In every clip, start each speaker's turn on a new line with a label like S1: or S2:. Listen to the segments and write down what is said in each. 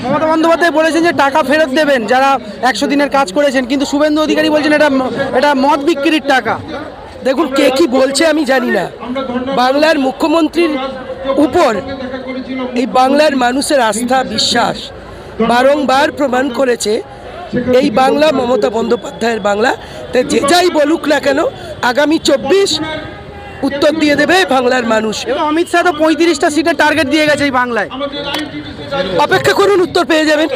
S1: মমতা বন্দ্যোপাধ্যায় বলেছেন যে টাকা ফেরত দেবেন যারা 100 দিনের কাজ করেছেন, কিন্তু শুভেন্দু অধিকারী বলছেন এটা মদ বিক্রির টাকা।
S2: দেখুন, কে কি বলছে আমি জানি না। বাংলার মুখ্যমন্ত্রীর উপর এই বাংলার মানুষের আস্থা বিশ্বাস বারংবার প্রমাণ করেছে। এই বাংলা মমতা বন্দ্যোপাধ্যায়ের বাংলা। তাই যে যাই বলুক না কেন, আগামী 24 উত্তর দিয়ে দেবে বাংলার মানুষ।
S1: অমিত শাহ তো 35টা সিটের টার্গেট দিয়ে গেছে এই বাংলায়।
S2: অপেক্ষা করুন, উত্তর পেয়ে যাবেন।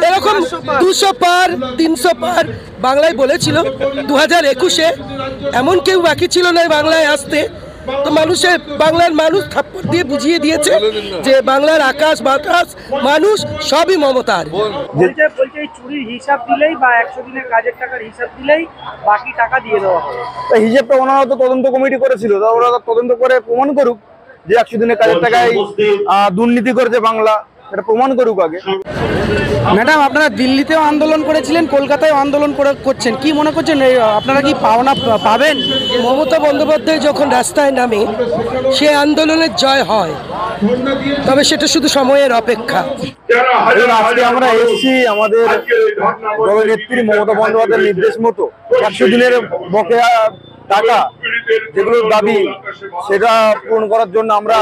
S2: এরকম 200 পার 300 পার বাংলায় বলেছিল 2021-এ। এমন কেউ বাকি ছিল না বাংলায় আসতে। তো বাংলার মানুষ থাপ্পড় দিয়ে বুঝিয়ে দিয়েছে যে বাংলার আকাশ বাতাস মানুষ সবই মমতার।
S1: বলছে এই চুরির হিসাব দিলেই বা 100 দিনের কাজের টাকার হিসাব দিলেই বাকি টাকা দিয়ে দেওয়া হবে।
S3: হিসেবটা ওনারা তো তদন্ত কমিটি করেছিল, ওরা তদন্ত করে প্রমাণ করুক যে 100 দিনের কাজের টাকায় দুর্নীতি করেছে বাংলা, এটা প্রমাণ করুক আগে।
S1: ম্যাডাম, আপনারা দিল্লিতেও আন্দোলন করেছিলেন, কলকাতায় আন্দোলন করছেন, কি মনে করছেন আপনারা কি পাওনা পাবেন?
S2: মমতা বন্দ্যোপাধ্যায় যখন রাস্তায় নামে সে আন্দোলনের জয় হয়, তবে সেটা শুধু সময়ের অপেক্ষা।
S3: আজকে আমরা এসেছি আমাদের দলনেত্রী মমতা বন্দ্যোপাধ্যায়ের নির্দেশ মতো 100 দিনের বকেয়া টাকা যেগুলোর দাবি সেটা পূরণ করার জন্য আমরা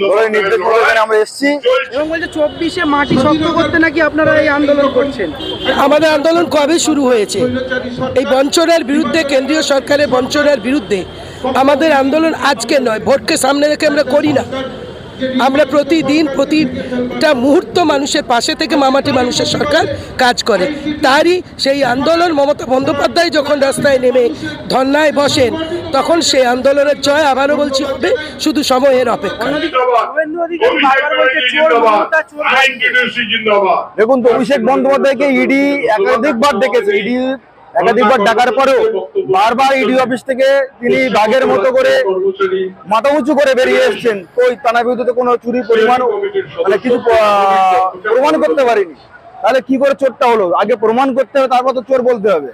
S3: দলের নির্দেশ মতো এখানে আমরা এসেছি।
S1: এবং বলছে 24-এ মাটি শক্ত করতে নাকি আপনারা এই আন্দোলন করছেন।
S2: আমাদের আন্দোলন কবে শুরু হয়েছে? এই বঞ্চনার বিরুদ্ধে, কেন্দ্রীয় সরকারের বঞ্চনার বিরুদ্ধে আমাদের আন্দোলন আজকে নয়, ভোটকে সামনে রেখে আমরা করি না। আমরা প্রতিদিন প্রতিটা মুহূর্ত মানুষের পাশে থেকে মামাটি মানুষের সরকার কাজ করে। তারই সেই আন্দোলন মমতা বন্দ্যোপাধ্যায় যখন রাস্তায় নেমে ধর্নায় বসেন, তখন সেই আন্দোলনের জয় আবারও বলছি হবে শুধু সময়ের অপেক্ষা।
S3: দেখুন তো, অভিষেক বন্দ্যোপাধ্যায়কে ইডি একাধিকবার ডেকেছে। ইডি একাধিকবার ডাকার পরেও বারবার ইডি অফিস থেকে তিনি বাঘের মতো করে মাথা উঁচু করে বেরিয়ে এসেছেন। ওই তার বিরুদ্ধে কোনো চুরি পরিমাণ মানে কিছু প্রমাণ করতে পারেনি। তাহলে কি করে চোরটা হলো? আগে প্রমাণ করতে হবে, তারপর তো চোর বলতে হবে।